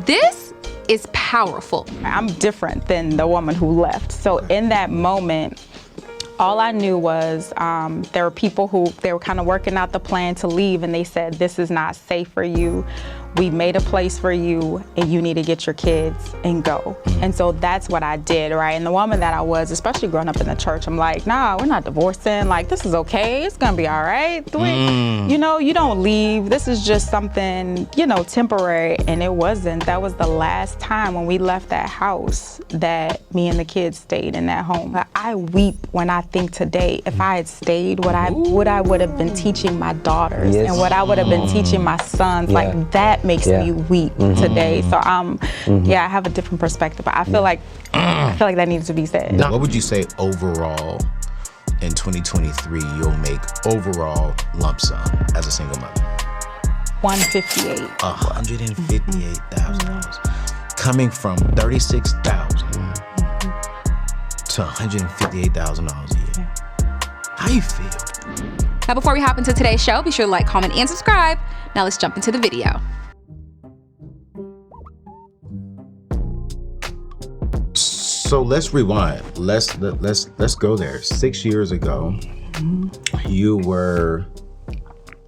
This is powerful. I'm different than the woman who left. So in that moment, all I knew was there were people who, they were kind of working out the plan to leave, and they said, this is not safe for you. We made a place for you, and you need to get your kids and go. And so that's what I did, right? And the woman that I was, especially growing up in the church, I'm like, nah, we're not divorcing. Like, this is okay. It's gonna be all right. You know, you don't leave. This is just something, you know, temporary. And it wasn't. That was the last time when we left that house that me and the kids stayed in that home. I weep when I think today, if I had stayed, what I would have been teaching my daughters and what I would have been teaching my sons, like that makes me weep today. So yeah, I have a different perspective, but I feel like that needs to be said. What would you say overall in 2023 you'll make overall lump sum as a single mother? $158. $158,000. Coming from $36,000 to $158,000 a year. How you feel? Now, before we hop into today's show, be sure to like, comment, and subscribe. Now let's jump into the video. So let's rewind. Let's go there. 6 years ago, you were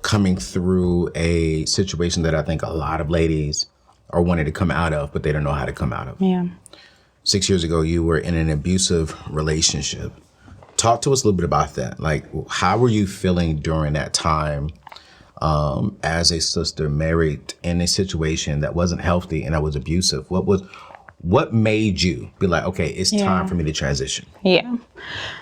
coming through a situation that I think a lot of ladies are wanting to come out of, but they don't know how to come out of. Yeah. 6 years ago, you were in an abusive relationship. Talk to us a little bit about that. Like, how were you feeling during that time as a sister married in a situation that wasn't healthy and that was abusive? What made you be like, okay, it's time for me to transition? Yeah.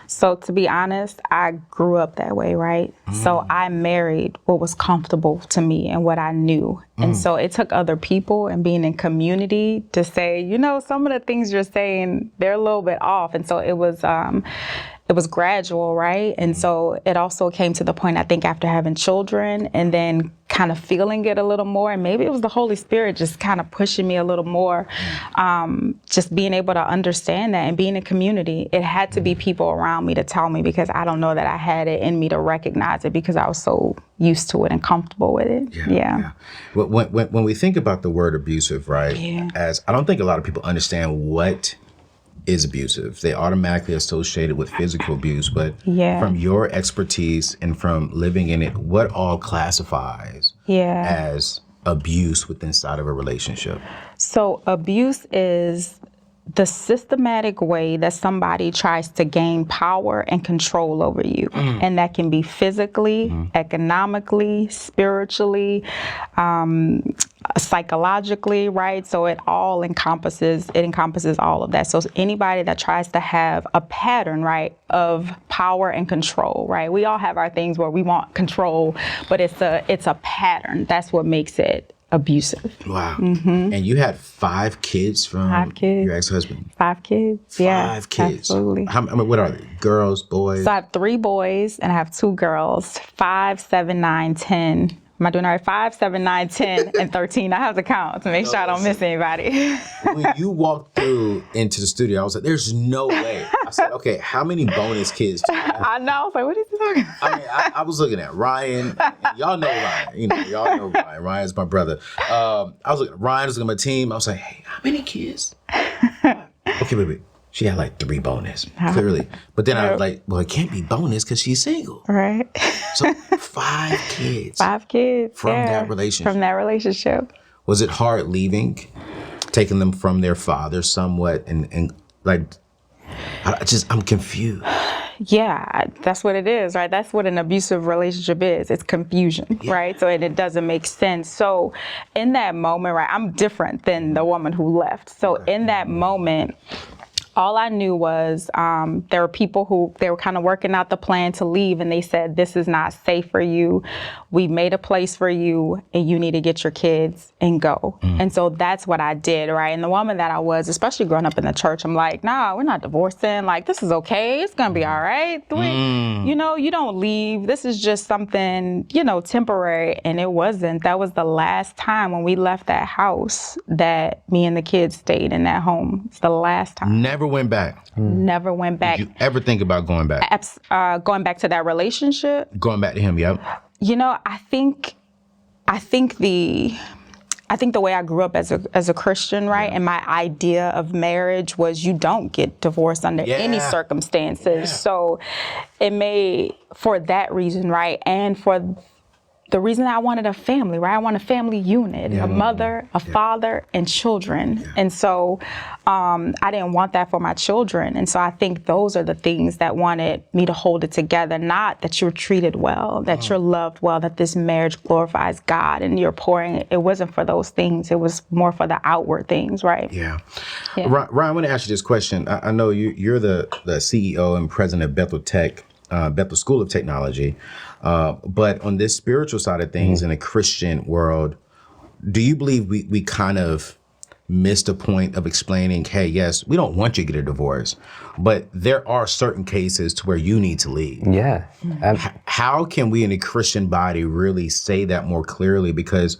So to be honest, I grew up that way, right? So I married what was comfortable to me and what I knew. And so it took other people and being in community to say, you know, some of the things you're saying, they're a little bit off. And so it was gradual, right? And so it also came to the point, I think, after having children and then kind of feeling it a little more. And maybe it was the Holy Spirit just kind of pushing me a little more, just being able to understand that and being in community. It had to be people around me to tell me, because I don't know that I had it in me to recognize it because I was so used to it and comfortable with it. Yeah. When we think about the word abusive, right? As I don't think a lot of people understand what is abusive. They automatically associate it with physical abuse, but from your expertise and from living in it, what all classifies as abuse within inside of a relationship? So abuse is the systematic way that somebody tries to gain power and control over you. And that can be physically, economically, spiritually, psychologically, right? So it encompasses all of that. So anybody that tries to have a pattern, right, of power and control, right? We all have our things where we want control, but it's a pattern. That's what makes it abusive. Wow. And you had 5 kids from your ex-husband? 5 kids, yeah. 5 kids. Absolutely. What are they? Girls, boys? So I have 3 boys and I have 2 girls, 5, 7, 9, 10. Am I doing all right? 5, 7, 9, 10, and 13. I have to count to make sure I don't miss anybody. When you walked through into the studio, I was like, there's no way. I said, okay, how many bonus kids do you have? I know. I was like, what is he talking about? I mean, I was looking at Ryan. Y'all know Ryan. Y'all know Ryan. Ryan's my brother. I was looking at Ryan, was looking at my team. I was like, hey, how many kids? Okay, wait. She had like 3 bonus, clearly. But then I was like, well, it can't be bonus because she's single. Right. So 5 kids. 5 kids. From that relationship. From that relationship. Was it hard leaving, taking them from their father somewhat, and like, I'm confused. Yeah, that's what it is, right? That's what an abusive relationship is. It's confusion, right? So it doesn't make sense. So in that moment, right, I'm different than the woman who left. So in that moment, all I knew was there were people who, they were kind of working out the plan to leave, and they said, this is not safe for you. We made a place for you, and you need to get your kids and go. And so that's what I did, right? And the woman that I was, especially growing up in the church, I'm like, nah, we're not divorcing. Like, this is okay. It's going to be all right. You know, you don't leave. This is just something, you know, temporary. And it wasn't. That was the last time when we left that house that me and the kids stayed in that home. It's the last time. Never went back. Never went back. Did you ever think about going back? Going back to that relationship? Going back to him, yep. You know, I think I think the way I grew up as a Christian, right, and my idea of marriage was you don't get divorced under any circumstances. So it made, for that reason, right, and for the reason I wanted a family, right? I want a family unit, a mother, a father, and children. And so I didn't want that for my children. And so I think those are the things that wanted me to hold it together, not that you're treated well, that you're loved well, that this marriage glorifies God and you're pouring. It wasn't for those things. It was more for the outward things, right? Yeah. Ryan, I want to ask you this question. I know you're the CEO and president of Bethel School of Technology. But on this spiritual side of things in a Christian world, do you believe we kind of missed a point of explaining, hey, yes, we don't want you to get a divorce, but there are certain cases to where you need to leave? Yeah. How can we in a Christian body really say that more clearly? Because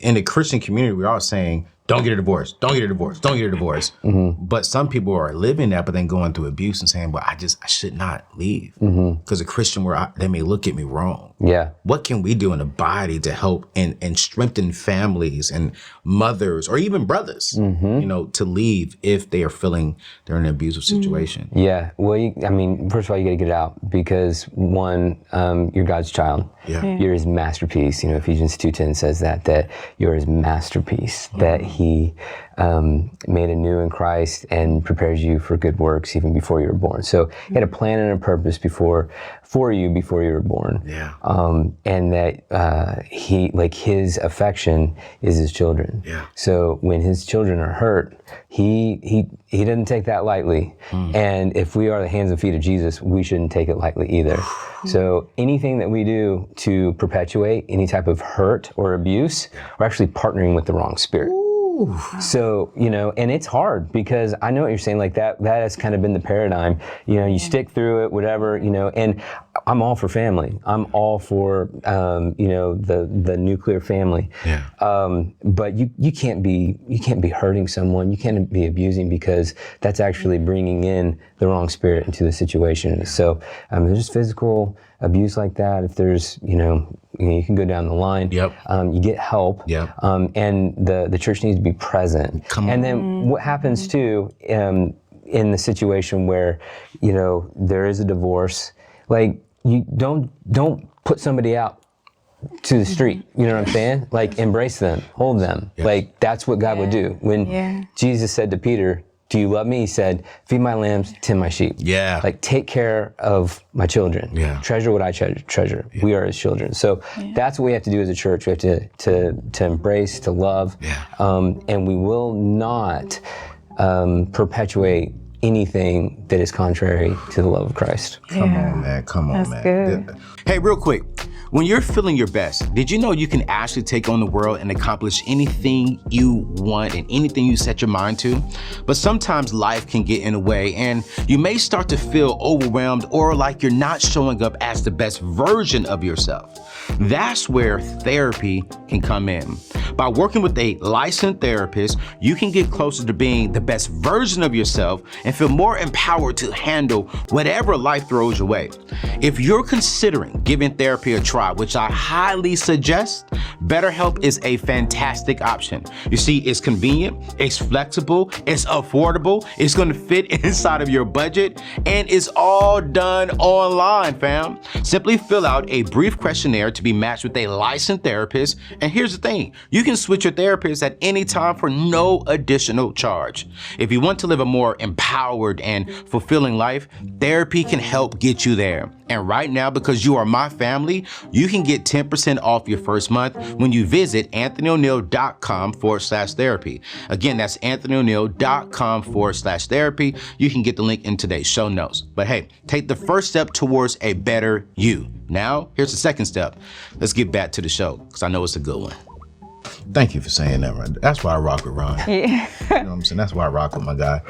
in the Christian community, we're all saying, don't get a divorce, don't get a divorce, don't get a divorce. But some people are living that, but then going through abuse and saying, well, I should not leave. Because a Christian, they may look at me wrong. Yeah. What can we do in the body to help and strengthen families and mothers or even brothers, to leave if they are feeling they're in an abusive situation? Yeah. Well, first of all, you got to get it out because one, you're God's child. You're his masterpiece. Ephesians 2:10 says that you're his masterpiece, that he made anew in Christ and prepares you for good works even before you were born. So he had a plan and a purpose for you before you were born. Yeah. And that his affection is his children. Yeah. So when his children are hurt, he doesn't take that lightly. And if we are the hands and feet of Jesus, we shouldn't take it lightly either. So anything that we do to perpetuate any type of hurt or abuse, we're actually partnering with the wrong spirit. So, and it's hard because I know what you're saying, like that has kind of been the paradigm. You stick through it, whatever, and I'm all for family. I'm all for, the nuclear family. Yeah. But you can't be hurting someone. You can't be abusing because that's actually bringing in the wrong spirit into the situation. So, there's physical abuse like that. If there's, you can go down the line. Yep. You get help. Yep. And the church needs to be present. And then what happens too, in the situation where, there is a divorce, like you don't put somebody out to the street. You know what I'm saying? Like embrace them, hold them. Yes. Like that's what God would do. When Jesus said to Peter, do you love me? He said, feed my lambs, tend my sheep. Yeah. Like take care of my children. Yeah. Treasure what I treasure. Yeah. We are his children. So that's what we have to do as a church. We have to embrace, to love. Yeah. And we will not perpetuate anything that is contrary to the love of Christ. Come on, man. Come on, That's man. good. Hey, real quick. When you're feeling your best, did you know you can actually take on the world and accomplish anything you want and anything you set your mind to? But sometimes life can get in the way and you may start to feel overwhelmed or like you're not showing up as the best version of yourself. That's where therapy can come in. By working with a licensed therapist, you can get closer to being the best version of yourself and feel more empowered to handle whatever life throws your way. If you're considering giving therapy a try, which I highly suggest, BetterHelp is a fantastic option. You see, it's convenient, it's flexible, it's affordable, it's gonna fit inside of your budget, and it's all done online, fam. Simply fill out a brief questionnaire to be matched with a licensed therapist, and here's the thing, you can switch your therapist at any time for no additional charge. If you want to live a more empowered and fulfilling life, therapy can help get you there. And right now, because you are my family, you can get 10% off your first month when you visit anthonyoneal.com/therapy. Again, that's anthonyoneal.com/therapy. You can get the link in today's show notes. But hey, take the first step towards a better you. Now, here's the second step. Let's get back to the show, because I know it's a good one. Thank you for saying that, Ron. That's why I rock with Ron. Yeah. You know what I'm saying? That's why I rock with my guy.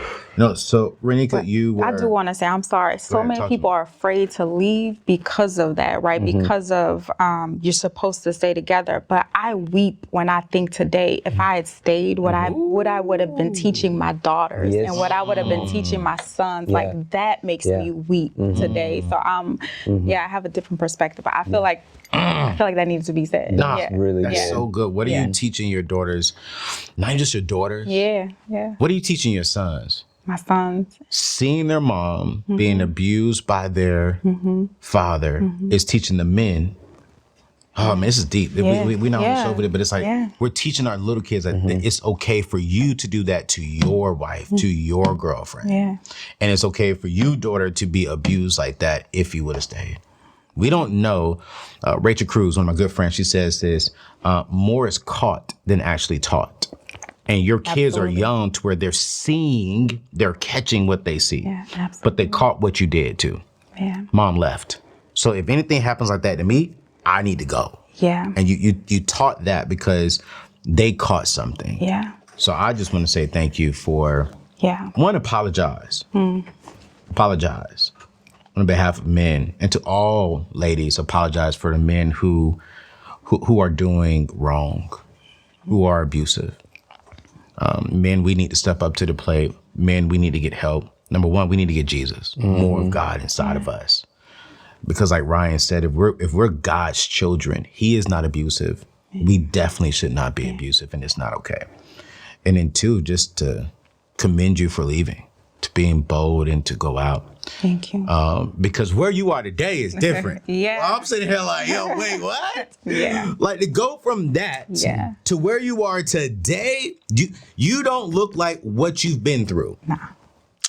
So Ranika, you were... I do want to say, I'm sorry. So many people are afraid to leave because of that, right? Because of you're supposed to stay together. But I weep when I think today, if I had stayed, what I would have been teaching my daughters and what I would have been teaching my sons, like that makes me weep today. So I have a different perspective. But I feel like that needs to be said. Nah, really that's good. so good. What are you teaching your daughters, not just your daughters? Yeah. What are you teaching your sons? My sons. Seeing their mom being abused by their father is teaching the men. Oh man, this is deep. We not on the show with it, but it's like we're teaching our little kids that it's okay for you to do that to your wife, to your girlfriend. Yeah. And it's okay for you, daughter, to be abused like that if you would have stayed. We don't know. Rachel Cruz, one of my good friends, she says this, more is caught than actually taught. And your kids are young to where they're catching what they see. Yeah, absolutely. But they caught what you did too. Yeah. Mom left. So if anything happens like that to me, I need to go. Yeah. And you taught that because they caught something. Yeah. So I just want to say thank you for, one, apologize. Apologize on behalf of men, and to all ladies, apologize for the men who are doing wrong, who are abusive. Men, we need to step up to the plate. Men, we need to get help. Number one, we need to get Jesus, more of God inside of us. Because like Ryan said, if we're God's children, he is not abusive. We definitely should not be abusive, and it's not okay. And then two, just to commend you for leaving, to being bold and to go out. Thank you. Because where you are today is different. Well, I'm sitting here like, yo, wait, what? Like to go from that to where you are today, you don't look like what you've been through. Nah.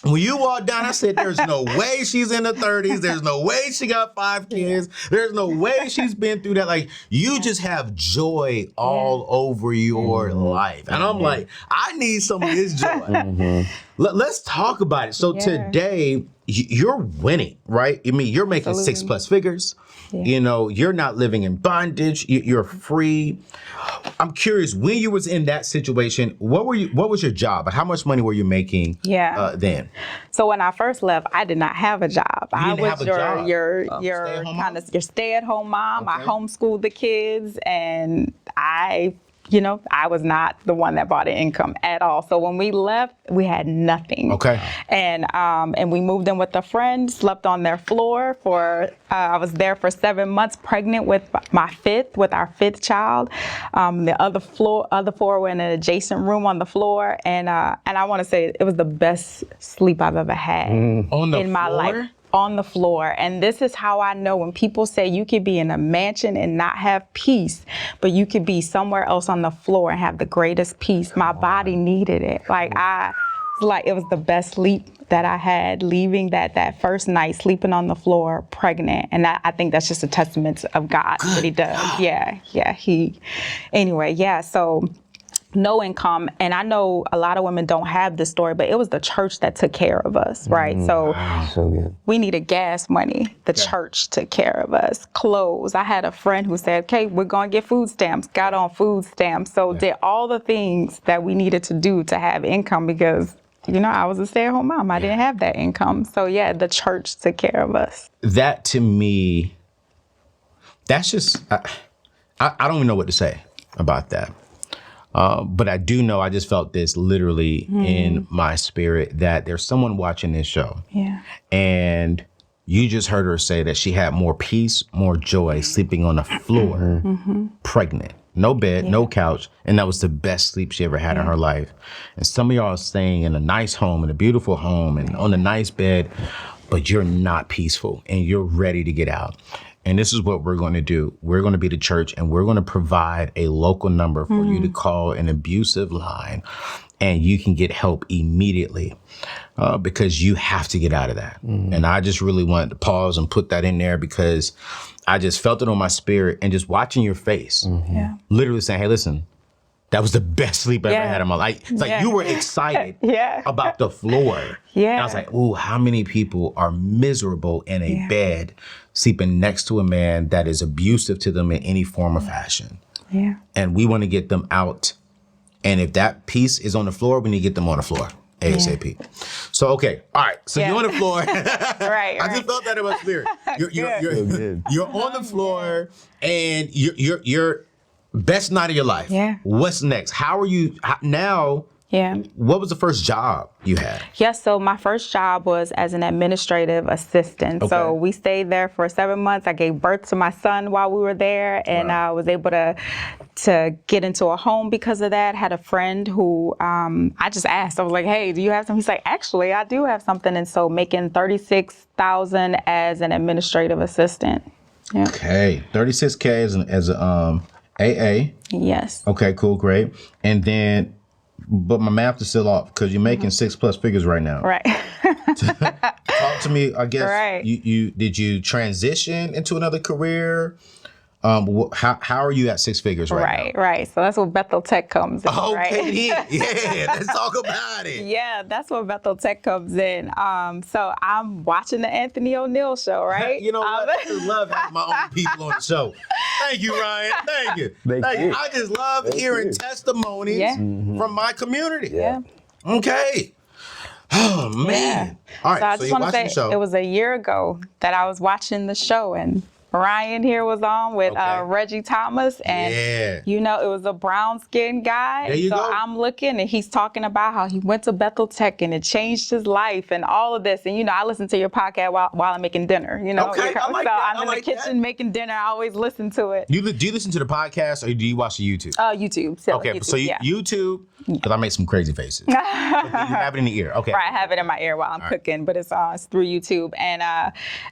When you walked down, I said, there's no way she's in her 30s. There's no way she got 5 kids. There's no way she's been through that. Like, you just have joy all over your life. And I'm like, I need some of this joy. Let's talk about it. So today, you're winning, right? I mean, you're making 6+ figures. You know, you're not living in bondage. You're free. I'm curious, when you was in that situation, what was your job? How much money were you making then? So when I first left, I did not have a job. I was your kind of your stay-at-home mom. I homeschooled the kids, and I was not the one that brought in income at all. So when we left, we had nothing. Okay. And we moved in with a friend, slept on their floor I was there for 7 months, pregnant with our 5th child. The other 4 were in an adjacent room on the floor. And I want to say it was the best sleep I've ever had in my life. On the floor. And this is how I know when people say you could be in a mansion and not have peace, but you could be somewhere else on the floor and have the greatest peace. My body needed it. It was the best sleep that I had, leaving that first night, sleeping on the floor, pregnant. And I think that's just a testament of God, what he does. So no income. And I know a lot of women don't have this story, but it was the church that took care of us, right? So good. We needed gas money. The church took care of us. Clothes. I had a friend who said, okay, we're going to get food stamps, got on food stamps. So did all the things that we needed to do to have income because, I was a stay-at-home mom. I didn't have that income. So the church took care of us. That to me, that's just, I don't even know what to say about that. But I do know I just felt this literally in my spirit that there's someone watching this show. And you just heard her say that she had more peace, more joy sleeping on the floor, pregnant. No bed, no couch. And that was the best sleep she ever had in her life. And some of y'all are staying in a nice home, in a beautiful home, and on a nice bed, but you're not peaceful and you're ready to get out. And this is what we're going to do. We're going to be the church, and we're going to provide a local number for you to call an abusive line, and you can get help immediately because you have to get out of that. And I just really wanted to pause and put that in there because I just felt it on my spirit, and just watching your face, literally saying, hey, listen, that was the best sleep I ever had in my life. It's like you were excited about the floor. And I was like, ooh, how many people are miserable in a bed sleeping next to a man that is abusive to them in any form or fashion. And we want to get them out. And if that piece is on the floor, we need to get them on the floor ASAP. So, okay. All right. So you're on the floor. I just felt that in my spirit. You're on the floor and you're best night of your life. What's next? How are you now? Yeah. What was the first job you had? Yes, so my first job was as an administrative assistant. Okay. So we stayed there for 7 months. I gave birth to my son while we were there, and I was able to get into a home because of that. Had a friend who I just asked. I was like, "Hey, do you have something?" He's like, "Actually, I do have something." And so making $36,000 as an administrative assistant. Yeah. Okay, 36K as a AA. Yes. Okay, cool, great. And then, but my math is still off because you're making 6+ figures right now. Right. Talk to me. I guess Right. you did you transition into another career? How are you at 6 figures right now? Right. So that's where Bethel Tech comes in. Okay, right? yeah. Let's talk about it. Yeah, that's where Bethel Tech comes in. So I'm watching the Anthony ONeal show, right? You know what? I just love having my own people on the show. Thank you, Ryan. Thank you. Thank you. I just love hearing testimonies Yeah. from my community. Yeah. Okay. Oh, man. All right, So I so just you're want to watching say the show. it was a year ago that I was watching the show, and Ryan here was on with Okay. Reggie Thomas, and Yeah. it was a brown skinned guy. There you so go. I'm looking, and he's talking about how he went to Bethel Tech and it changed his life and all of this. And I listen to your podcast while I'm making dinner. Okay, I like so that. I'm I in like the kitchen that. making dinner. I always listen to it. Do you listen to the podcast or do you watch the YouTube? YouTube. So Okay, YouTube, so yeah. YouTube, because I make some crazy faces. Okay, you have it in the ear. Okay. Right, I have it in my ear while I'm cooking, but it's through YouTube, and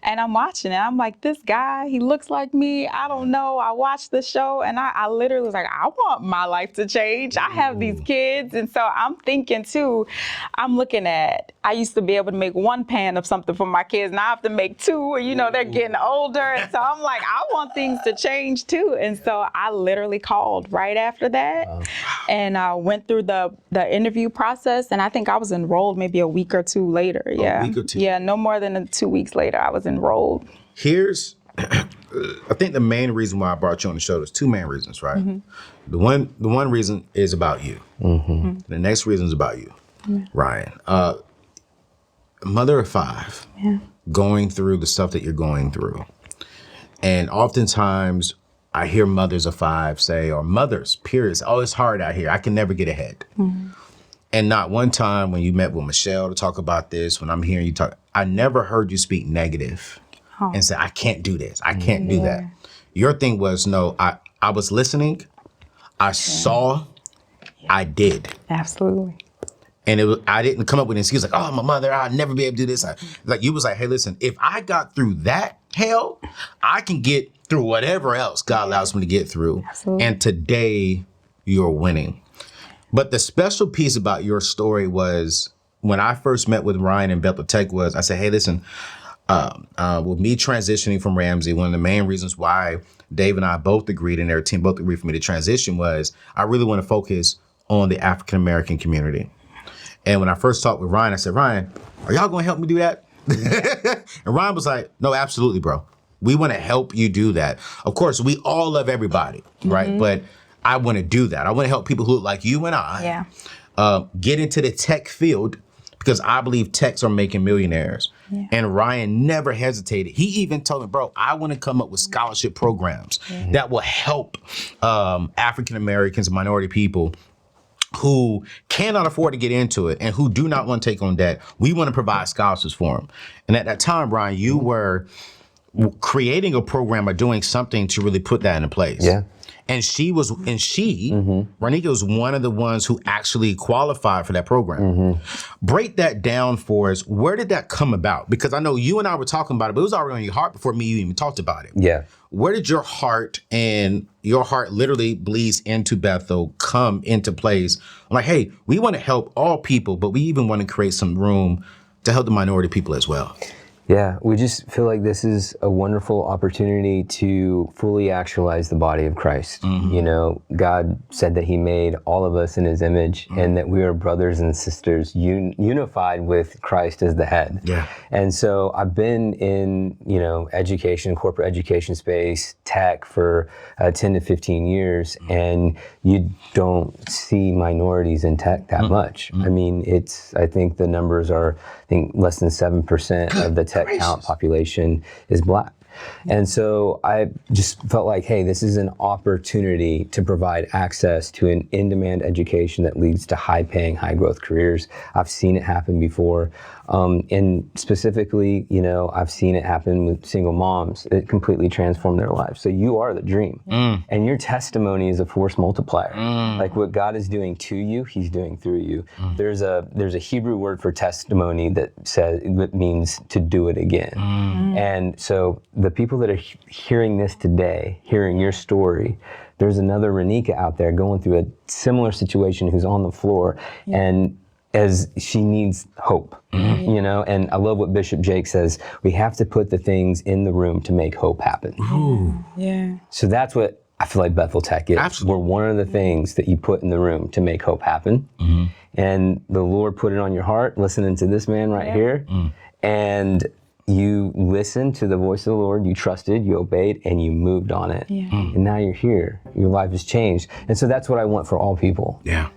I'm watching it. I'm like, this guy, he looks like me. I don't know. I watched the show, and I literally was like, I want my life to change. I have these kids, and so I'm thinking too. I'm looking at. I used to be able to make one pan of something for my kids. Now I have to make two, and they're getting older, and so I'm like, I want things to change too. And so I literally called right after that, and went through the interview process, and I think I was enrolled maybe a week or two later. Yeah, week or two. Yeah, no more than 2 weeks later, I was enrolled. Here's, I think the main reason why I brought you on the show, there's two main reasons, right? Mm-hmm. The one reason is about you. Mm-hmm. The next reason is about you, Ryan. Mother of 5, going through the stuff that you're going through. And oftentimes I hear mothers of 5 say, or mothers, period, oh, it's hard out here. I can never get ahead. Mm-hmm. And not one time when you met with Michelle to talk about this, when I'm hearing you talk, I never heard you speak negative and say, I can't do this. I can't do that. Your thing was, no, I was listening. I saw, I did. Absolutely. And I didn't come up with an excuse like, oh, my mother, I'll never be able to do this. You was like, hey, listen, if I got through that hell, I can get through whatever else God allows me to get through. Absolutely. And today you're winning. But the special piece about your story was when I first met with Ryan in Bethel Tech was, I said, hey, listen, with me transitioning from Ramsey, one of the main reasons why Dave and I both agreed and their team both agreed for me to transition was I really want to focus on the African-American community. And when I first talked with Ryan, I said, Ryan, are y'all going to help me do that? And Ryan was like, no, absolutely, bro. We want to help you do that. Of course, we all love everybody, right? But I want to do that. I want to help people who look like you and I get into the tech field because I believe techs are making millionaires. Yeah. And Ryan never hesitated. He even told me, bro, I want to come up with scholarship programs that will help African Americans, minority people who cannot afford to get into it and who do not want to take on debt. We want to provide scholarships for them. And at that time, Brian, you were creating a program or doing something to really put that into place. Yeah. And Ranika was one of the ones who actually qualified for that program. Break that down for us. Where did that come about? Because I know you and I were talking about it, but it was already on your heart before me and you even talked about it. Yeah. Where did your heart literally bleeds into Bethel come into place? Like, hey, we want to help all people, but we even want to create some room to help the minority people as well. Yeah, we just feel like this is a wonderful opportunity to fully actualize the body of Christ. You know, God said that he made all of us in his image and that we are brothers and sisters unified with Christ as the head. Yeah. And so I've been in, education, corporate education space, tech for 10 to 15 years, and you don't see minorities in tech that much. I mean, I think the numbers are, less than 7% of the tech talent population is Black. And so I just felt like, hey, this is an opportunity to provide access to an in-demand education that leads to high-paying, high-growth careers. I've seen it happen before. And specifically, I've seen it happen with single moms. It completely transformed their lives. So you are the dream. And your testimony is a force multiplier. Like what God is doing to you, he's doing through you. There's a Hebrew word for testimony that means to do it again. And so the people that are hearing this today, hearing your story, there's another Ranika out there going through a similar situation who's on the floor, and as she needs hope, and I love what Bishop Jake says, we have to put the things in the room to make hope happen. Yeah. So that's what I feel like Bethel Tech is. Absolutely. We're one of the things that you put in the room to make hope happen. And the Lord put it on your heart, listening to this man right here, and you listened to the voice of the Lord, you trusted, you obeyed, and you moved on it. And now you're here, your life has changed. And so that's what I want for all people. Yeah.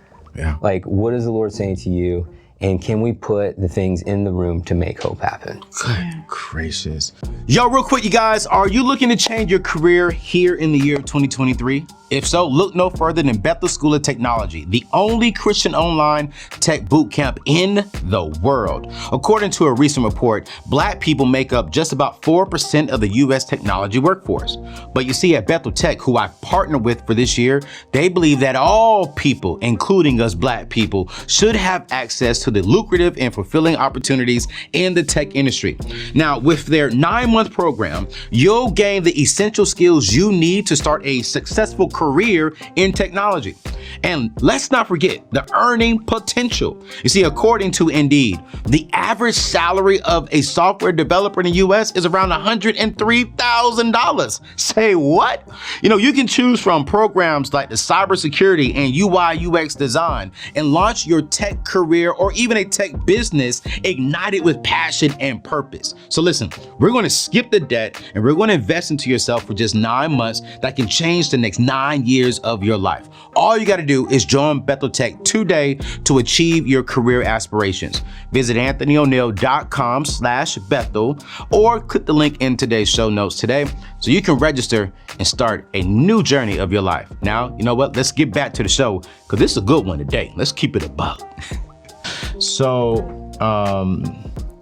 Like, what is the Lord saying to you? And can we put the things in the room to make hope happen? Good gracious. Yo, real quick, you guys, are you looking to change your career here in the year 2023? If so, look no further than Bethel School of Technology, the only Christian online tech boot camp in the world. According to a recent report, Black people make up just about 4% of the U.S. technology workforce. But you see, at Bethel Tech, who I partnered with for this year, they believe that all people, including us Black people, should have access to the lucrative and fulfilling opportunities in the tech industry. Now, with their 9-month program, you'll gain the essential skills you need to start a successful career in technology. And let's not forget the earning potential. You see, according to Indeed, the average salary of a software developer in the US is around $103,000. Say what? You can choose from programs like the cybersecurity and UI UX design and launch your tech career or even a tech business ignited with passion and purpose. So listen, we're going to skip the debt and we're going to invest into yourself for just 9 months that can change the next 9 years of your life. All you got to do is join Bethel Tech today to achieve your career aspirations. Visit anthonyoneal.com/Bethel or click the link in today's show notes today so you can register and start a new journey of your life. Now, you know what? Let's get back to the show because this is a good one today. Let's keep it a buck. So,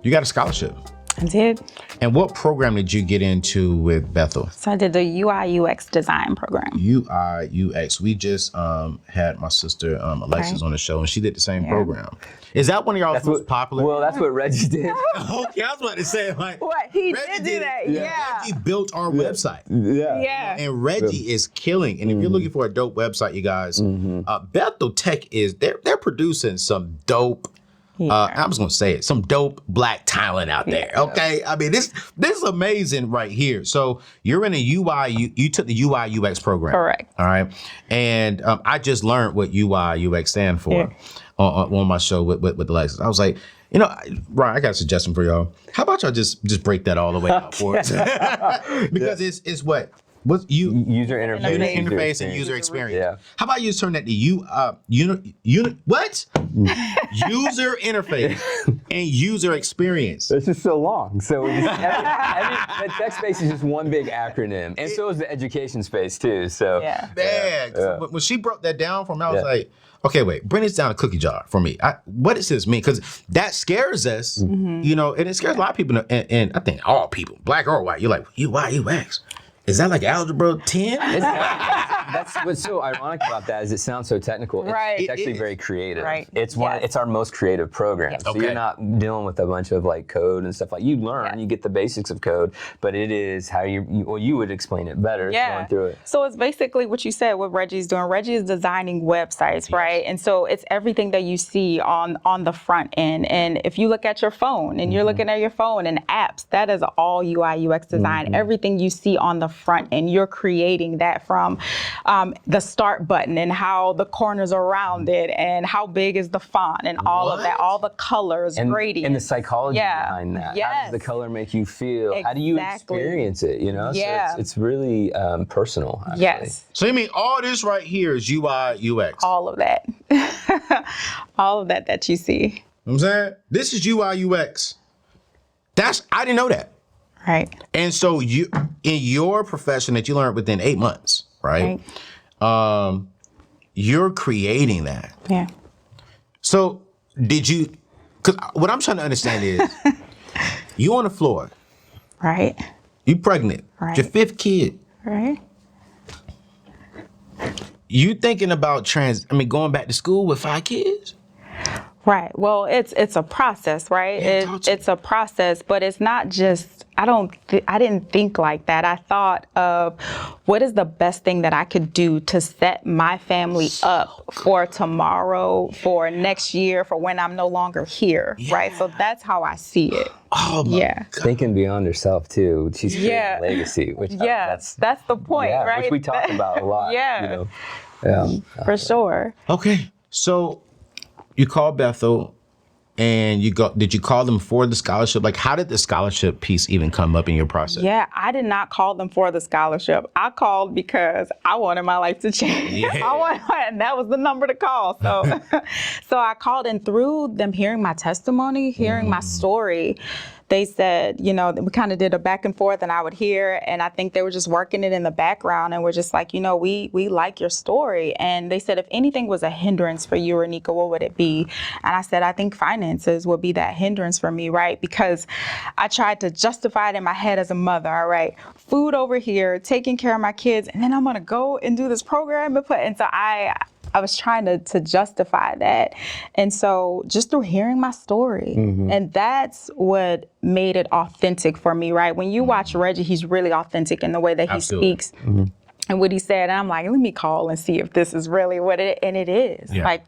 you got a scholarship. I did. And what program did you get into with Bethel? So I did the UI UX design program. UI UX. We just had my sister Alexis on the show, and she did the same program. Is that one of y'all's most popular? Well, that's what Reggie did. Okay, I was about to say, like, What? He Reggie did do that. Yeah. Reggie built our website. Yeah. And Reggie is killing. And if you're looking for a dope website, you guys, Bethel Tech they're producing some dope. I'm just gonna say it. Some dope Black talent out there. Okay, I mean this is amazing right here. So you're in a UI. You took the UI UX program. Correct. All right, and I just learned what UI UX stand for on my show with Alexis. I was like, Ryan, I got a suggestion for y'all. How about y'all just break that all the way out for us? Because it's what. What's user interface and user experience. Yeah. How about you turn that to user interface and user experience? It's just so long. So every the tech space is just one big acronym, and so is the education space too. So So when she broke that down for me, I was like, okay, wait, bring this down a cookie jar for me. What does this mean? Because that scares us, and it scares a lot of people, and I think all people, Black or white. You're like, UI UX. Is that like Algebra 10? That's what's so ironic about that is it sounds so technical. It's actually very creative. Right. It's it's our most creative program. So you're not dealing with a bunch of like code and stuff like you learn, you get the basics of code, but it is how you would explain it better going through it. So it's basically what you said, what Reggie's doing. Reggie is designing websites, right? And so it's everything that you see on the front end. And if you look at your phone and you're looking at your phone and apps, that is all UI UX design. Everything you see on the front end, you're creating that from the start button and how the corners are rounded and how big is the font and all of that, all the colors, gradients. And the psychology behind that. How does the color make you feel? How do you experience it? So it's really personal, actually. Yes. So you mean all this right here is UI UX? All of that. All of that you see. You know what I'm saying? This is UI UX. I didn't know that. Right. And so you, in your profession that you learned within 8 months, right? You're creating that. Yeah. So did you, because what I'm trying to understand is, you on the floor, Right. you pregnant, Right. your 5th kid. Right. You thinking about going back to school with 5 kids? Right. Well, it's a process, right? Yeah, talk to me. It's a process, but it's not just. I didn't think like that. I thought of what is the best thing that I could do to set my family up for tomorrow, for next year, for when I'm no longer here, right? So that's how I see it. Oh my Yeah. God. Thinking beyond herself too. She's creating Yeah. a legacy, which That's the point, yeah, right? which we talk about a lot. Yeah. You know? Yeah. For sure. Okay. So you called Bethel and did you call them for the scholarship? Like, how did the scholarship piece even come up in your process? Yeah, I did not call them for the scholarship. I called because I wanted my life to change. Yeah. And that was the number to call. So, so I called, and through them hearing my testimony, hearing my story, they said, we kind of did a back and forth, and I would hear, and I think they were just working it in the background, and we're just like, we like your story. And they said, if anything was a hindrance for you, Ranika, what would it be? And I said, I think finances would be that hindrance for me, right? Because I tried to justify it in my head as a mother, all right? Food over here, taking care of my kids, and then I'm gonna go and do this program and so I was trying to justify that. And so just through hearing my story, and that's what made it authentic for me, right? When you watch Reggie, he's really authentic in the way that he speaks. And what he said, and I'm like, let me call and see if this is really what and it is. Yeah. Like,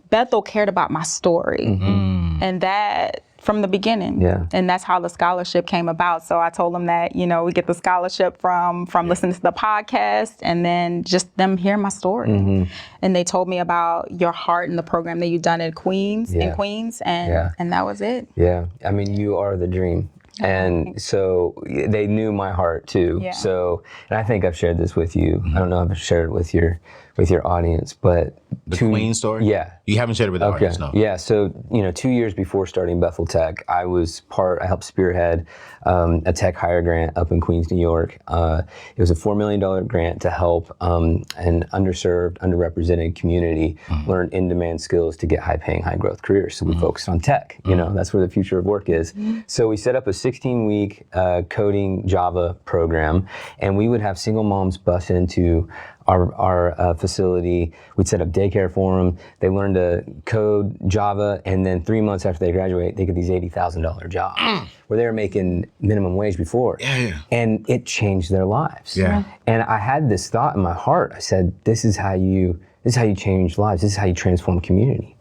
Bethel cared about my story. And that, from the beginning. Yeah. And that's how the scholarship came about. So I told them that, we get the scholarship from listening to the podcast, and then just them hearing my story. And they told me about your heart and the program that you've done in Queens, and that was it. Yeah. I mean, you are the dream. And so they knew my heart too. Yeah. So, and I think I've shared this with you. I don't know if I've shared it with your audience, but The Queen story? Yeah. You haven't shared it with the audience, no? Yeah. So, 2 years before starting Bethel Tech, I helped spearhead a tech hire grant up in Queens, New York. It was a $4 million grant to help an underserved, underrepresented community learn in-demand skills to get high-paying, high-growth careers. So we focused on tech. That's where the future of work is. So we set up a 16-week coding Java program, and we would have single moms bus into our facility. We'd set up daycare for them. They learned to code Java, and then 3 months after they graduate, they get these $80,000 jobs where they were making minimum wage before. Yeah. And it changed their lives. Yeah. And I had this thought in my heart. I said, this is how you change lives. This is how you transform community.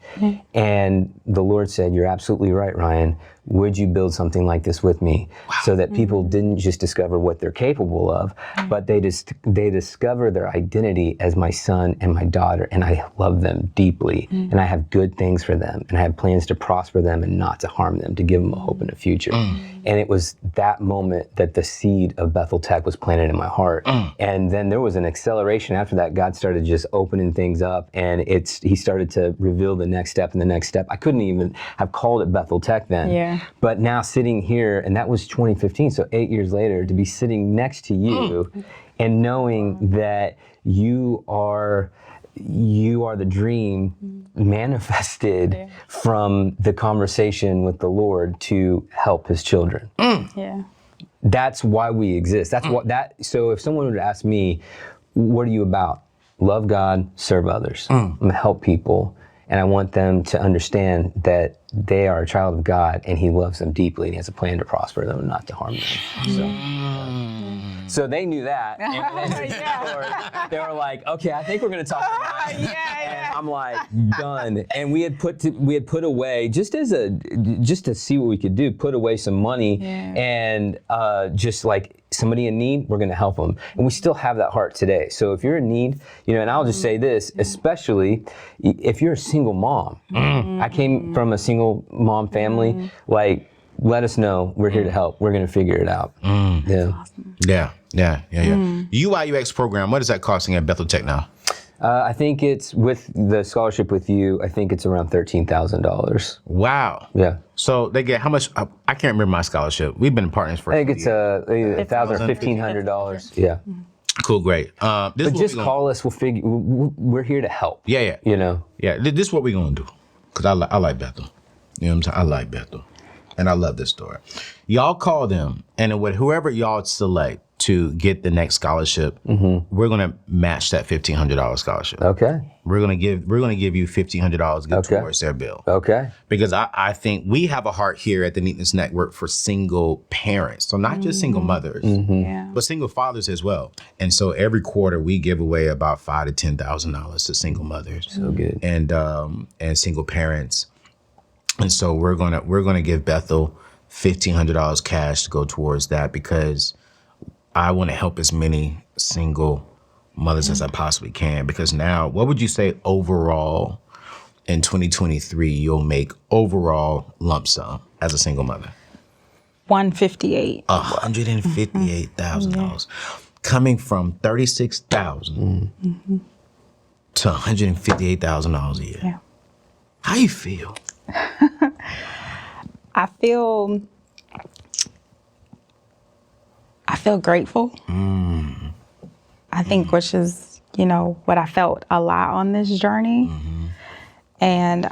And the Lord said, you're absolutely right, Ryan. Would you build something like this with me? So that people didn't just discover what they're capable of, but they discover their identity as my son and my daughter, and I love them deeply, and I have good things for them, and I have plans to prosper them and not to harm them, to give them a hope and a future. And it was that moment that the seed of Bethel Tech was planted in my heart. And then there was an acceleration after that. God started just opening things up, and he started to reveal the next step and the next step. I couldn't even have called it Bethel Tech then. Yeah. But now sitting here, and that was 2015, so 8 years later, to be sitting next to you and knowing that you are the dream manifested from the conversation with the Lord to help his children. Yeah. That's why we exist. That's so if someone would ask me, what are you about? Love God, serve others. I'm gonna help people. And I want them to understand that they are a child of God, and he loves them deeply, and he has a plan to prosper them and not to harm them. So they knew that. And they were like, okay, I think we're going to talk about it. And I'm like, done. And we had put away, just to see what we could do, put away some money, and just like, somebody in need, we're going to help them. And we still have that heart today. So if you're in need, and I'll just say this, especially if you're a single mom. I came from a single mom family, like, let us know. We're here to help. We're going to figure it out. Yeah. Yeah. UI UX program, what is that costing at Bethel Tech now? I think it's, with the scholarship with you, I think it's around $13,000. Wow. Yeah. So they get how much? I can't remember my scholarship. We've been partners for. I think it's $1,000 or $1,500. Yeah. Cool, great. But just call us. We'll figure. We're here to help. Yeah. You know. Yeah. This is what we're gonna do. Cause I like Bethel. You know what I'm saying? I like Bethel, and I love this story. Y'all call them, and with whoever y'all select to get the next scholarship, we're gonna match that $1,500 scholarship. Okay. We're gonna give you $1,500 to go towards their bill. Okay. Because I think we have a heart here at the Neatness Network for single parents. So not just single mothers, but single fathers as well. And so every quarter we give away about $5,000 to $10,000 to single mothers. So good. And single parents. And so we're gonna give Bethel $1,500 cash to go towards that, because I want to help as many single mothers as I possibly can. Because now, what would you say overall in 2023 you'll make overall lump sum as a single mother? $158,000. $158,000, coming from $36,000 to $158,000 a year. Yeah. How you feel? I feel grateful. I think, which is, what I felt a lot on this journey. And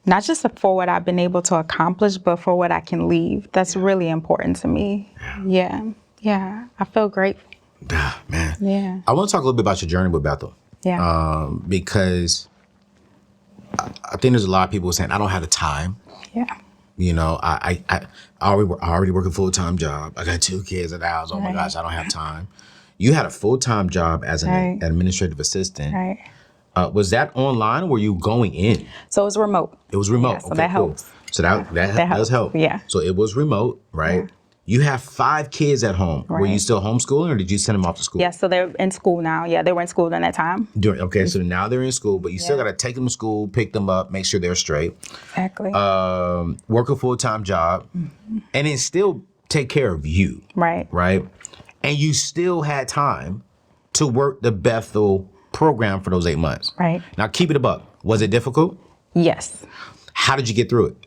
not just for what I've been able to accomplish, but for what I can leave. That's really important to me. Yeah. I feel grateful. Man. Yeah. I want to talk a little bit about your journey with Bethel. Yeah. Because I think there's a lot of people saying, I don't have the time. Yeah. I already work a full-time job. I got 2 kids at the house. Oh my gosh, I don't have time. You had a full-time job as an administrative assistant. Right. Was that online, or were you going in? So it was remote. It was remote. Yeah, so that helps. So that does help. Yeah. So it was remote, right? Yeah. You have 5 kids at home. Right. Were you still homeschooling, or did you send them off to school? Yeah, so they're in school now. Yeah, they were in school during that time. So now they're in school, but you still got to take them to school, pick them up, make sure they're straight. Exactly. Work a full-time job, and then still take care of you. Right. Right? And you still had time to work the Bethel program for those 8 months. Right. Now, keep it a buck. Was it difficult? Yes. How did you get through it?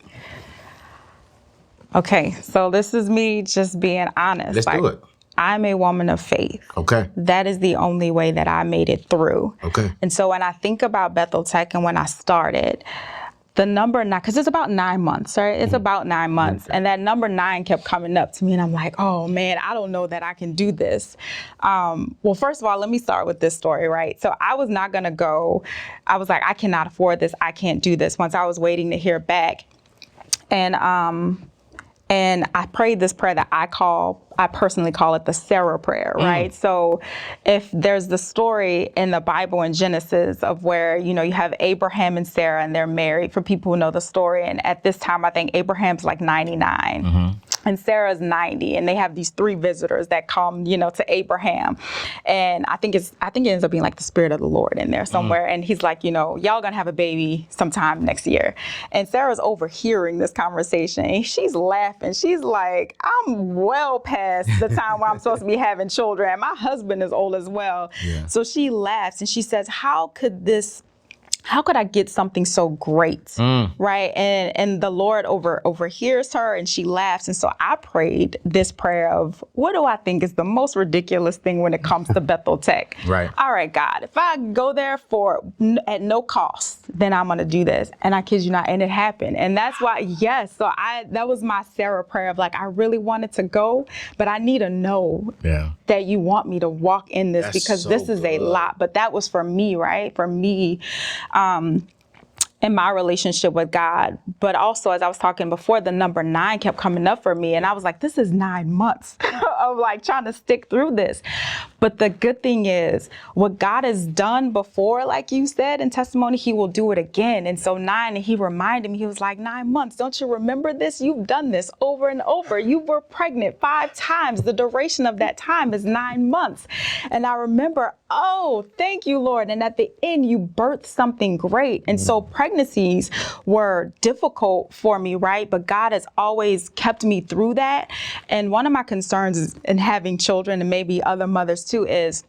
Okay, so this is me just being honest. Let's do it. I'm a woman of faith. Okay. That is the only way that I made it through. Okay. And so when I think about Bethel Tech and when I started, the number 9, because it's about 9 months, right? It's about 9 months. And that number 9 kept coming up to me, and I'm like, oh man, I don't know that I can do this. Well, first of all, let me start with this story, right? So I was not gonna go. I was like, I cannot afford this. I can't do this. Once I was waiting to hear back. And I prayed this prayer that I personally call it the Sarah prayer, right? So if there's the story in the Bible in Genesis of where, you have Abraham and Sarah and they're married, for people who know the story. And at this time, I think Abraham's like 99. And Sarah's 90, and they have these 3 visitors that come, to Abraham. And I think it ends up being like the Spirit of the Lord in there somewhere. And he's like, y'all gonna have a baby sometime next year. And Sarah's overhearing this conversation, and she's laughing. She's like, I'm well past the time where I'm supposed to be having children. And my husband is old as well. Yeah. So she laughs and she says, how could I get something so great, right? And the Lord overhears her, and she laughs. And so I prayed this prayer of, what do I think is the most ridiculous thing when it comes to Bethel Tech? Right. All right, God, if I go there at no cost, then I'm gonna do this. And I kid you not, and it happened. And that's why, so that was my Sarah prayer of like, I really wanted to go, but I need to know that you want me to walk in this, because so this is a lot. But that was for me, right? For me, in my relationship with God. But also, as I was talking before, the number 9 kept coming up for me. And I was like, this is 9 months of like trying to stick through this. But the good thing is, what God has done before, like you said in testimony, he will do it again. And so 9, and he reminded me, he was like, 9 months. Don't you remember this? You've done this over and over. You were pregnant 5 times. The duration of that time is 9 months. And I remember, oh, thank you, Lord. And at the end, you birthed something great. And so pregnancies were difficult for me, right? But God has always kept me through that. And one of my concerns in having children, and maybe other mothers too, is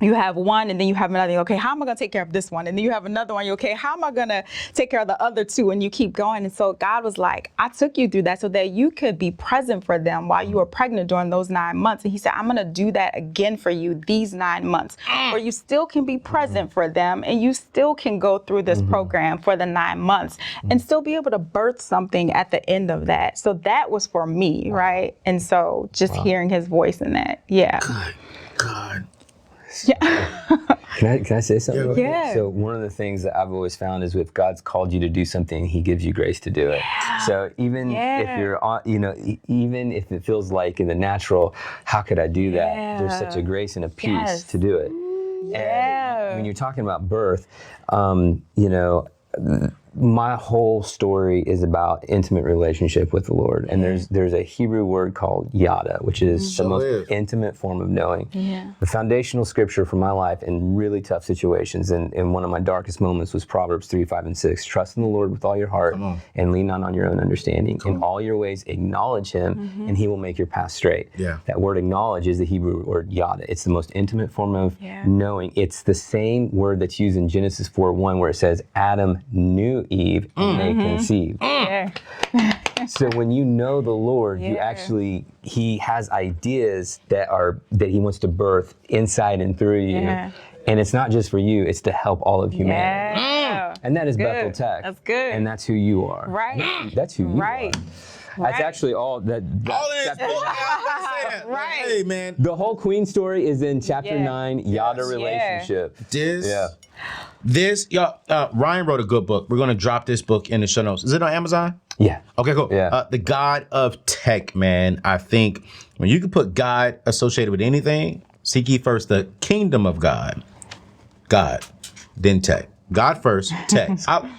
you have one and then you have another. Okay, how am I going to take care of this one? And then you have another one. Okay, how am I going to take care of the other two? And you keep going. And so God was like, I took you through that so that you could be present for them while you were pregnant during those 9 months. And he said, I'm going to do that again for you these 9 months where you still can be present for them and you still can go through this program for the 9 months and still be able to birth something at the end of that. So that was for me, right? And so just hearing his voice in that. Yeah. Good God. Yeah. Can I say something? Yeah. So one of the things that I've always found is if God's called you to do something, he gives you grace to do it. So even if you're on, even if it feels like in the natural, how could I do that? There's such a grace and a peace to do it. And when you're talking about birth, my whole story is about intimate relationship with the Lord. And there's a Hebrew word called yada, which is the most intimate form of knowing. The foundational scripture for my life in really tough situations, and one of my darkest moments was Proverbs 3, 5, and 6. Trust in the Lord with all your heart and lean not on your own understanding. In all your ways, acknowledge him and he will make your path straight. That word acknowledge is the Hebrew word yada. It's the most intimate form of knowing. It's the same word that's used in Genesis 4:1 where it says Adam knew Eve and they conceived. So when you know the Lord, you actually, he has ideas that he wants to birth inside and through you. And it's not just for you, it's to help all of humanity. And that is Bethel Tech. That's good. And that's who you are. That's who you are. That's actually all that. Hey, man. The whole Queen story is in chapter 9, Yada relationship. Ryan wrote a good book. We're going to drop this book in the show notes. Is it on Amazon? Yeah. Okay, cool. The God of Tech, man. I think when you can put God associated with anything, seek ye first the kingdom of God, then tech. God first, tech.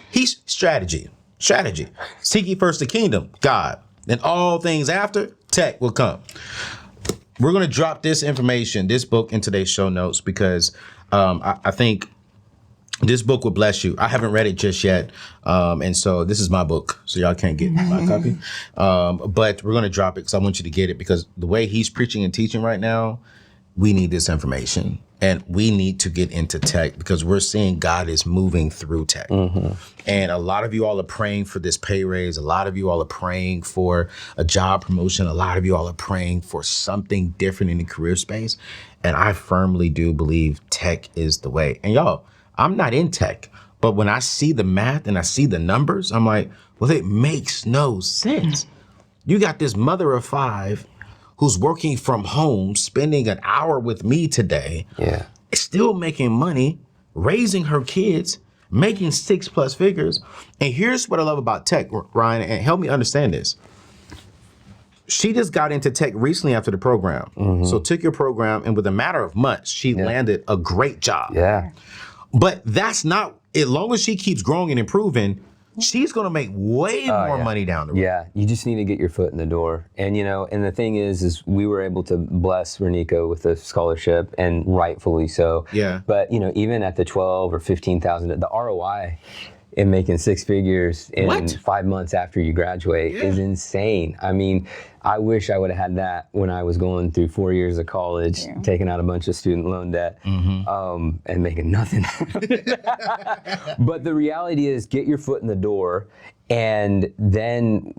He's strategy. Seek ye first the kingdom, God. Then all things after, tech will come. We're going to drop this information, this book, in today's show notes because I think this book will bless you. I haven't read it just yet. And so this is my book, so y'all can't get my copy. But we're going to drop it because I want you to get it because the way he's preaching and teaching right now, we need this information. And we need to get into tech because we're seeing God is moving through tech. And a lot of you all are praying for this pay raise. A lot of you all are praying for a job promotion. A lot of you all are praying for something different in the career space. And I firmly do believe tech is the way. And y'all, I'm not in tech, but when I see the math and I see the numbers, I'm like, well, it makes no sense. You got this mother of 5 who's working from home, spending an hour with me today, still making money, raising her kids, making 6+ figures. And here's what I love about tech, Ryan, and help me understand this. She just got into tech recently after the program. So took your program, and with a matter of months, she landed a great job. But that's not, as long as she keeps growing and improving, she's going to make way more money down the road. You just need to get your foot in the door. And, and the thing is we were able to bless Ranika with a scholarship, and rightfully so. But, even at the 12 or 15,000, the ROI in making 6 figures in 5 months after you graduate is insane. I mean, I wish I would have had that when I was going through 4 years of college, taking out a bunch of student loan debt, and making nothing. But the reality is, get your foot in the door, and then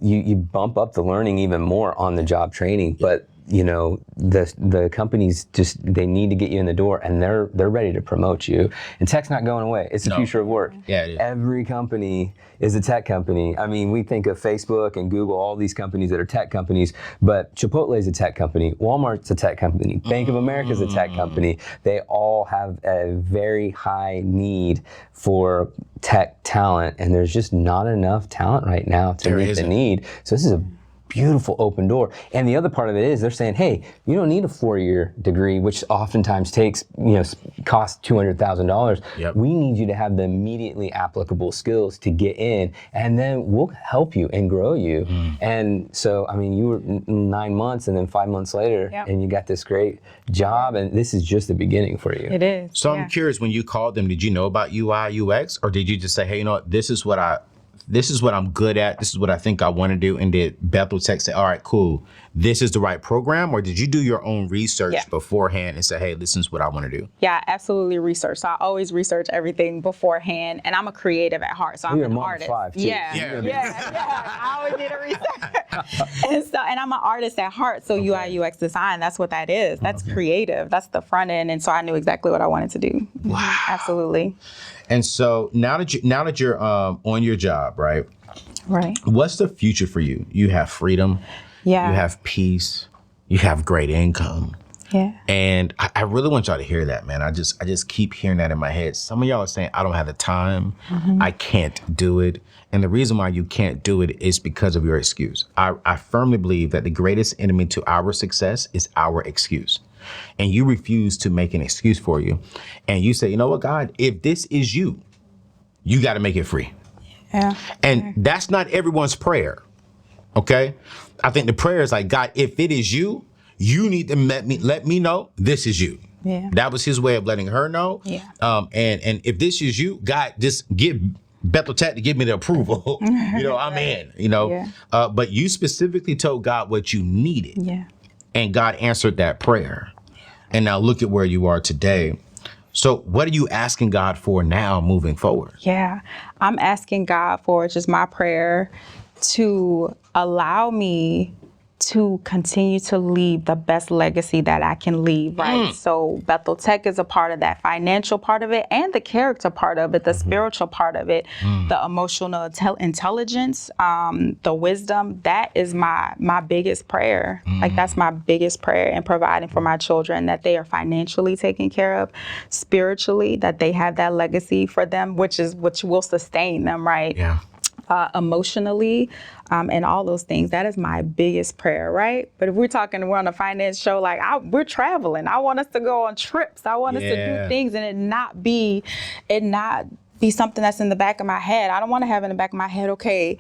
you bump up the learning even more on the job training. But the companies they need to get you in the door, and they're ready to promote you. And tech's not going away. It's the future of work. It is. Every company is a tech company. I mean, we think of Facebook and Google, all these companies that are tech companies, but Chipotle is a tech company. Walmart's a tech company. Bank of America is a tech company. They all have a very high need for tech talent, and there's just not enough talent right now to meet the need. So this is a beautiful open door. And the other part of it is they're saying, hey, you don't need a 4-year degree, which oftentimes costs $200,000. We need you to have the immediately applicable skills to get in, and then we'll help you and grow you. And so, I mean, you were 9 months, and then 5 months later, and you got this great job, and this is just the beginning for you. It is. So I'm curious, when you called them, did you know about UI, UX, or did you just say, hey, this is what I this is what I'm good at, this is what I think I want to do, and did Bethel Tech say, all right, cool, this is the right program? Or did you do your own research beforehand and say, hey, this is what I want to do? Yeah, absolutely research. So I always research everything beforehand, and I'm a creative at heart, so I'm an artist. 5 too. Yeah. I always need a research. and I'm an artist at heart, so UI UX design, that's what that is. That's creative. That's the front end, and so I knew exactly what I wanted to do. Wow. Absolutely. And so now that you're on your job, right? Right. What's the future for you? You have freedom. Yeah. You have peace. You have great income. Yeah. And I really want y'all to hear that, man. I just keep hearing that in my head. Some of y'all are saying, I don't have the time. I can't do it. And the reason why you can't do it is because of your excuse. I firmly believe that the greatest enemy to our success is our excuse. And you refuse to make an excuse for you. And you say, you know what, God, if this is you, you got to make it free. Yeah. And that's not everyone's prayer. Okay. I think the prayer is like, God, if it is you, you need to let me know this is you. Yeah. That was his way of letting her know. Yeah. And if this is you, God, just give Bethel Tech to give me the approval. I'm in, Yeah. But you specifically told God what you needed. Yeah. And God answered that prayer. And now look at where you are today. So what are you asking God for now moving forward? Yeah. I'm asking God for just my prayer to allow me to continue to leave the best legacy that I can leave, right? So Bethel Tech is a part of that financial part of it, and the character part of it, the spiritual part of it, the emotional intelligence, the wisdom. That is my biggest prayer. Like, that's my biggest prayer in providing for my children, that they are financially taken care of, spiritually, that they have that legacy for them, which will sustain them, right? Yeah. Emotionally, and all those things. That is my biggest prayer, right? But if we're on a finance show, like we're traveling. I want us to go on trips. I want us to do things, and it not be something that's in the back of my head. I don't want to have in the back of my head, okay,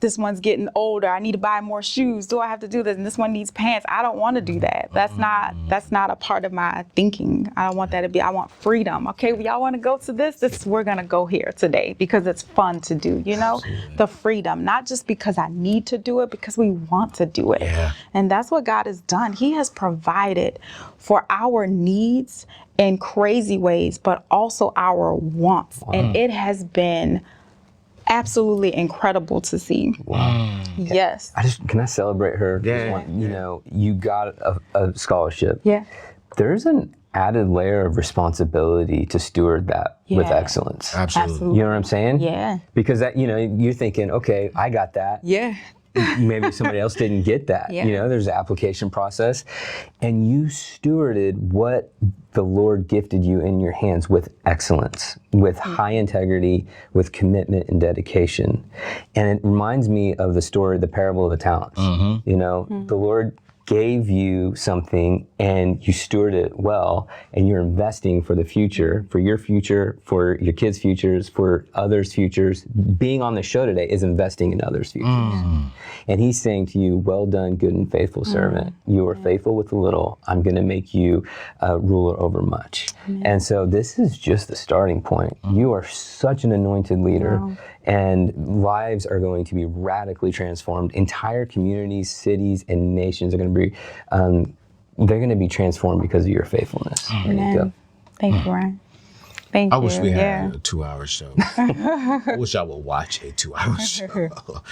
this one's getting older. I need to buy more shoes. Do I have to do this? And this one needs pants. I don't want to do that. That's not a part of my thinking. I don't want that to be. I want freedom. Okay, well, y'all want to go to this? We're going to go here today because it's fun to do, the freedom, not just because I need to do it, because we want to do it. Yeah. And that's what God has done. He has provided for our needs in crazy ways, but also our wants. Wow. And it has been absolutely incredible to see. Wow. Yes. Can I celebrate her? Yeah. You got a scholarship. Yeah. There's an added layer of responsibility to steward that with excellence. Absolutely. You know what I'm saying? Yeah. Because that, you're thinking, okay, I got that. Yeah. Maybe somebody else didn't get that. Yeah. There's an application process, and you stewarded what the Lord gifted you in your hands with excellence, with high integrity, with commitment and dedication. And it reminds me of the story, the parable of the talents. The Lord gave you something and you stewarded it well, and you're investing for the future, for your kids' futures, for others' futures. Being on the show today is investing in others' futures. And he's saying to you, well done, good and faithful servant. You are faithful with a little. I'm going to make you a ruler over much. And so this is just the starting point. You are such an anointed leader. Wow. And lives are going to be radically transformed. Entire communities, cities, and nations are going to be, they're going to be transformed because of your faithfulness. Amen. Thank you, Ryan. Thank you. I wish we had a 2-hour show. I wish I would watch a 2-hour show.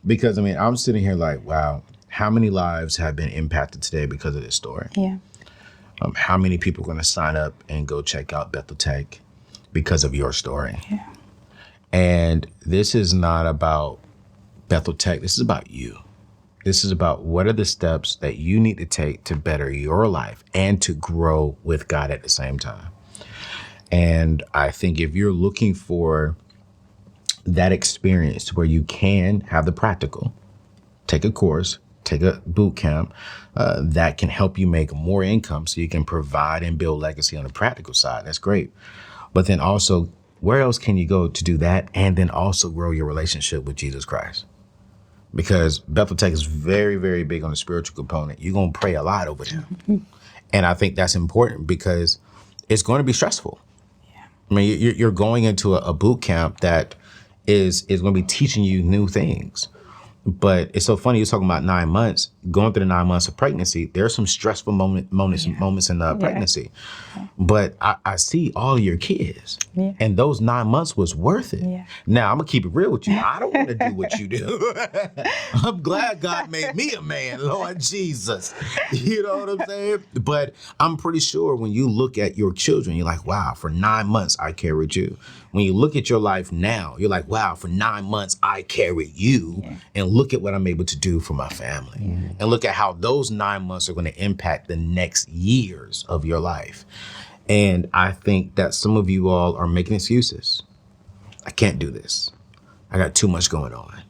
Because, I'm sitting here like, wow, how many lives have been impacted today because of this story? Yeah. How many people are going to sign up and go check out Bethel Tech because of your story? Yeah. And this is not about Bethel Tech. This is about you. This is about what are the steps that you need to take to better your life and to grow with God at the same time. And I think if you're looking for that experience where you can have the practical, take a course, take a boot camp that can help you make more income so you can provide and build legacy on the practical side. That's great. But then also, where else can you go to do that and then also grow your relationship with Jesus Christ? Because Bethel Tech is very, very big on the spiritual component. You're going to pray a lot over there. And I think that's important because it's going to be stressful. Yeah. You're going into a boot camp that is going to be teaching you new things. But it's so funny, you're talking about 9 months, going through the 9 months of pregnancy. There are some stressful moments in pregnancy. But I see all of your kids, and those 9 months was worth it. Now, I'm going to keep it real with you. I don't want to do what you do. I'm glad God made me a man, Lord Jesus. You know what I'm saying? But I'm pretty sure when you look at your children, you're like, wow, for 9 months, I carried you. When you look at your life now, you're like, wow, for 9 months, I carried you. And look at what I'm able to do for my family. And look at how those 9 months are going to impact the next years of your life. And I think that some of you all are making excuses. I can't do this. I got too much going on.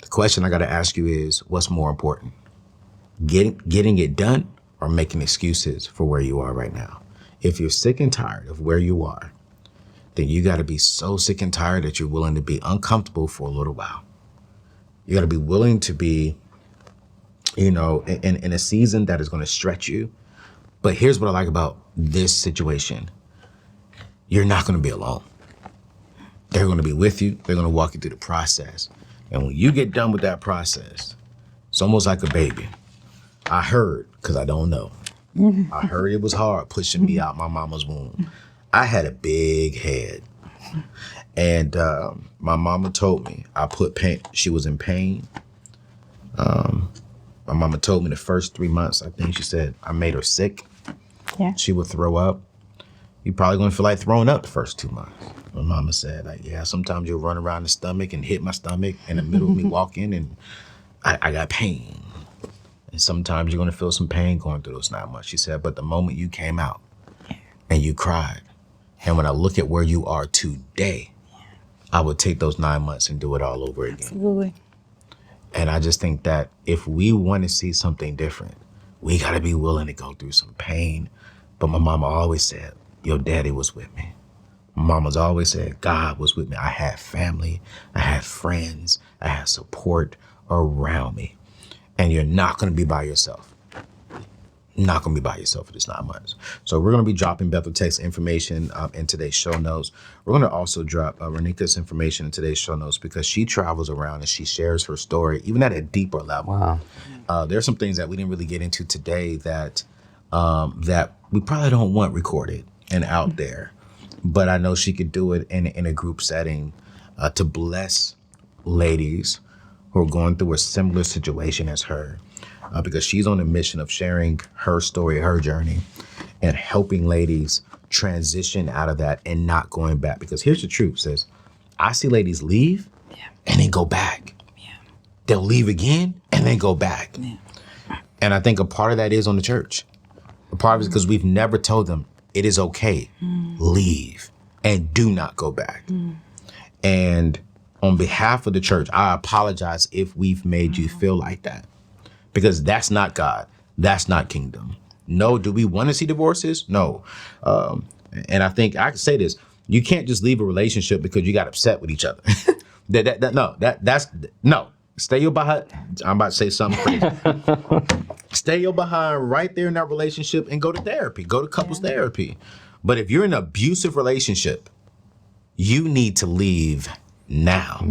The question I got to ask you is, what's more important? Getting it done or making excuses for where you are right now? If you're sick and tired of where you are, then you got to be so sick and tired that you're willing to be uncomfortable for a little while. You got to be willing to be, in a season that is going to stretch you. But here's what I like about this situation. You're not going to be alone. They're going to be with you. They're going to walk you through the process. And when you get done with that process, it's almost like a baby. I heard, because I don't know, I heard it was hard pushing me out my mama's womb. I had a big head. And my mama told me I put pain. She was in pain. My mama told me the first 3 months, I think she said, I made her sick. Yeah. She would throw up. You're probably going to feel like throwing up the first 2 months. My mama said, sometimes you'll run around the stomach and hit my stomach in the middle of me walking, and I got pain. And sometimes you're going to feel some pain going through those 9 months. She said, but the moment you came out and you cried, and when I look at where you are today, I would take those 9 months and do it all over again. Absolutely. And I just think that if we want to see something different, we got to be willing to go through some pain. But my mama always said, your daddy was with me. My mama's always said, God was with me. I had family, I had friends, I had support around me. And you're not going to be by yourself. Not going to be by yourself for this 9 months. So we're going to be dropping Bethel Tech's information in today's show notes. We're going to also drop Ranika's information in today's show notes because she travels around and she shares her story, even at a deeper level. Wow. There's some things that we didn't really get into today that we probably don't want recorded and out there. But I know she could do it in a group setting to bless ladies who are going through a similar situation as her. Because she's on a mission of sharing her story, her journey, and helping ladies transition out of that and not going back. Because here's the truth, sis. I see ladies leave and then go back. They'll leave again and then go back. And I think a part of that is on the church. A part of it is because we've never told them it is okay. Leave and do not go back. And on behalf of the church, I apologize if we've made you feel like that. Because that's not God. That's not kingdom. No, do we want to see divorces? No. And I think I can say this. You can't just leave a relationship because you got upset with each other. No. Stay your behind. I'm about to say something crazy. Stay your behind right there in that relationship and go to therapy. Go to couples therapy. But if you're in an abusive relationship, you need to leave now.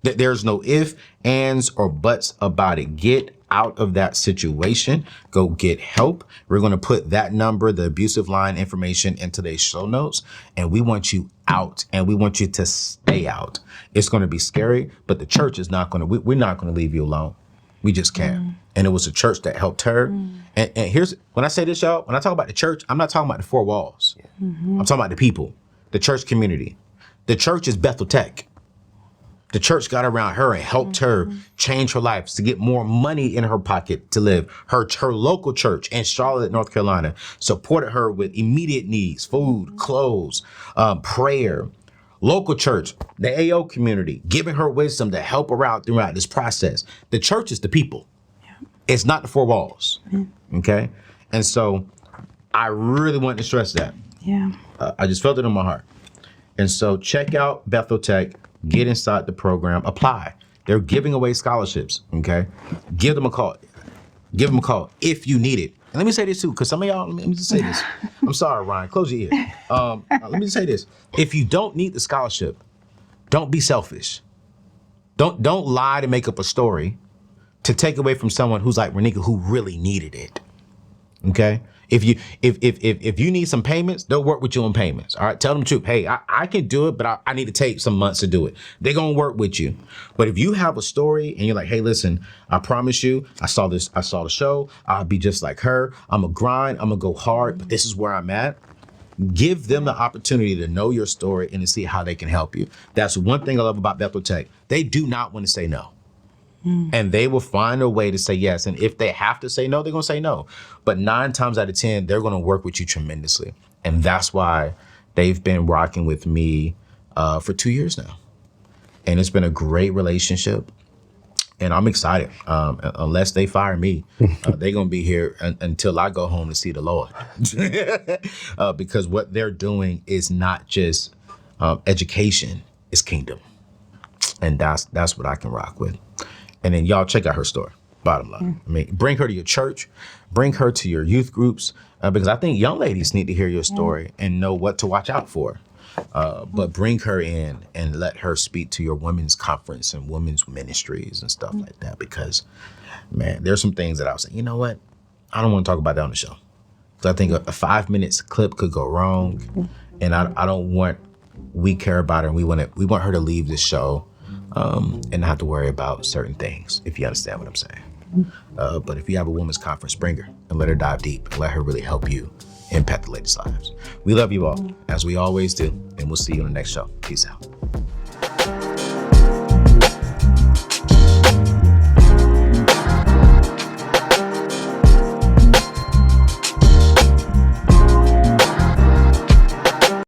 There's no ifs, ands, or buts about it. Get out of that situation. Go get help. We're going to put that number, the abusive line information, in today's show notes. And we want you out, and we want you to stay out. It's going to be scary, but the church is not going to, we're not going to leave you alone. We just can't. And it was the church that helped her. And here's, when I say this, y'all, when I talk about the church, I'm not talking about the four walls. I'm talking about the people, the church community. The church is Bethel Tech. The church got around her and helped her change her life to get more money in her pocket to live. Her local church in Charlotte, North Carolina, supported her with immediate needs, food, clothes, prayer. Local church, the AO community, giving her wisdom to help her out throughout this process. The church is the people. It's not the four walls. Okay? And so I really want to stress that. I just felt it in my heart. And so check out Bethel Tech. Get inside the program, apply. They're giving away scholarships, okay? Give them a call. Give them a call if you need it. And let me say this too, because some of y'all, let me just say this. I'm sorry, Ryan, close your ear. Let me just say this. If you don't need the scholarship, Don't be selfish. Don't lie to make up a story to take away from someone who's like Ranika, who really needed it. Okay? If you need some payments, they'll work with you on payments. All right. Tell them the truth. Hey, I can do it, but I need to take some months to do it. They're going to work with you. But if you have a story and you're like, hey, listen, I promise you, I saw the show. I'll be just like her. I'm going to grind. I'm going to go hard, but this is where I'm at. Give them the opportunity to know your story and to see how they can help you. That's one thing I love about Bethel Tech. They do not want to say no. And they will find a way to say yes. And if they have to say no, they're going to say no. But 9 times out of 10, they're going to work with you tremendously. And that's why they've been rocking with me for 2 years now. And it's been a great relationship. And I'm excited. Unless they fire me, they're going to be here until I go home to see the Lord. Because what they're doing is not just education, it's kingdom. And that's what I can rock with. And then y'all check out her story, bottom line. I mean, bring her to your church, bring her to your youth groups, because I think young ladies need to hear your story and know what to watch out for. But bring her in and let her speak to your women's conference and women's ministries and stuff like that. Because, man, there's some things that I was saying, you know what? I don't want to talk about that on the show. So I think a 5 minutes clip could go wrong. And I don't want, we care about her and we want her to leave this show and not have to worry about certain things, if you understand what I'm saying. But if you have a women's conference, bring her and let her dive deep and let her really help you impact the ladies' lives. We love you all, as we always do, and we'll see you on the next show. Peace out.